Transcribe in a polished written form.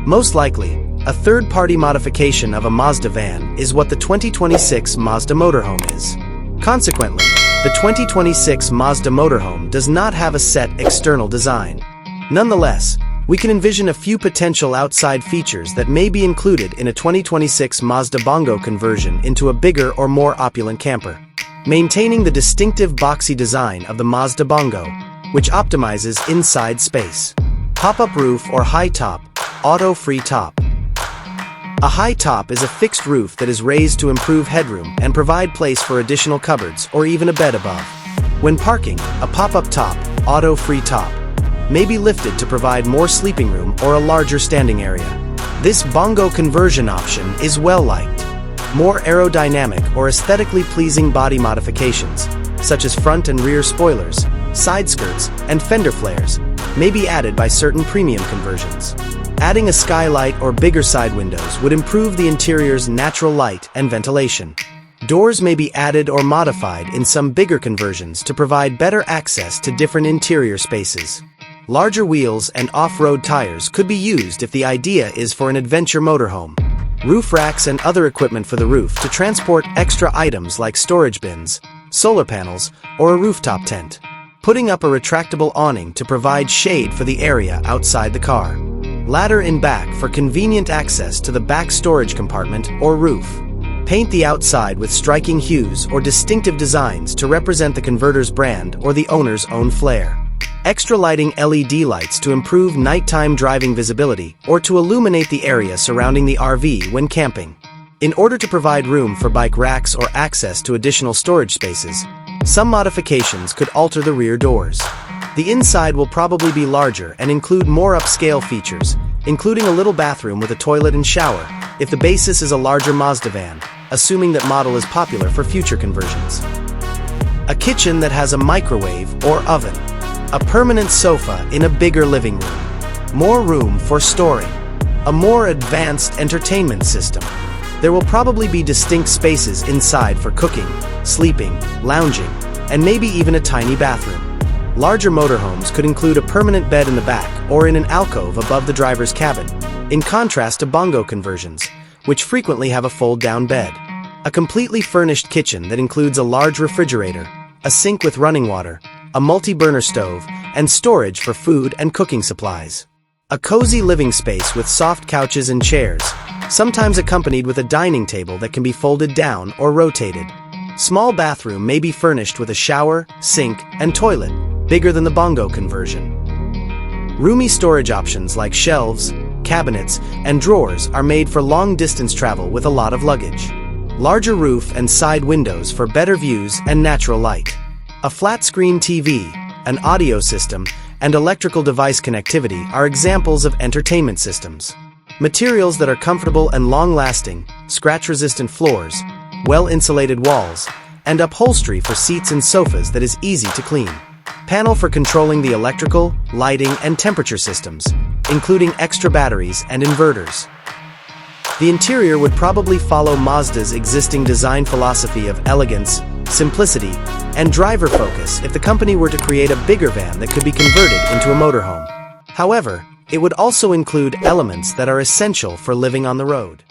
Most likely, a third-party modification of a Mazda van is what the 2026 Mazda Motorhome is. Consequently, the 2026 Mazda Motorhome does not have a set external design. Nonetheless, we can envision a few potential outside features that may be included in a 2026 Mazda Bongo conversion into a bigger or more opulent camper. Maintaining the distinctive boxy design of the Mazda Bongo, which optimizes inside space. Pop-up roof or high top, auto-free top. A high top is a fixed roof that is raised to improve headroom and provide place for additional cupboards or even a bed above. When parking, a pop-up top, auto-free top, may be lifted to provide more sleeping room or a larger standing area. This Bongo conversion option is well liked. More aerodynamic or aesthetically pleasing body modifications, such as front and rear spoilers, side skirts, and fender flares, may be added by certain premium conversions. Adding a skylight or bigger side windows would improve the interior's natural light and ventilation. Doors may be added or modified in some bigger conversions to provide better access to different interior spaces. Larger wheels and off-road tires could be used if the idea is for an adventure motorhome. Roof racks and other equipment for the roof to transport extra items like storage bins, solar panels, or a rooftop tent. Putting up a retractable awning to provide shade for the area outside the car. Ladder in back for convenient access to the back storage compartment or roof. Paint the outside with striking hues or distinctive designs to represent the converter's brand or the owner's own flair. Extra lighting LED lights to improve nighttime driving visibility or to illuminate the area surrounding the RV when camping. In order to provide room for bike racks or access to additional storage spaces, some modifications could alter the rear doors. The inside will probably be larger and include more upscale features, including a little bathroom with a toilet and shower, if the basis is a larger Mazda van, assuming that model is popular for future conversions. A kitchen that has a microwave or oven. A permanent sofa in a bigger living room. More room for storing. A more advanced entertainment system. There will probably be distinct spaces inside for cooking, sleeping, lounging, and maybe even a tiny bathroom. Larger motorhomes could include a permanent bed in the back or in an alcove above the driver's cabin, in contrast to Bongo conversions, which frequently have a fold-down bed. A completely furnished kitchen that includes a large refrigerator, a sink with running water, a multi-burner stove, and storage for food and cooking supplies. A cozy living space with soft couches and chairs, sometimes accompanied with a dining table that can be folded down or rotated. Small bathroom may be furnished with a shower, sink, and toilet, bigger than the Bongo conversion. Roomy storage options like shelves, cabinets, and drawers are made for long-distance travel with a lot of luggage. Larger roof and side windows for better views and natural light. A flat-screen TV, an audio system, and electrical device connectivity are examples of entertainment systems. Materials that are comfortable and long-lasting, scratch-resistant floors, well-insulated walls, and upholstery for seats and sofas that is easy to clean. Panel for controlling the electrical, lighting, and temperature systems, including extra batteries and inverters. The interior would probably follow Mazda's existing design philosophy of elegance, simplicity, and driver focus if the company were to create a bigger van that could be converted into a motorhome. However, it would also include elements that are essential for living on the road.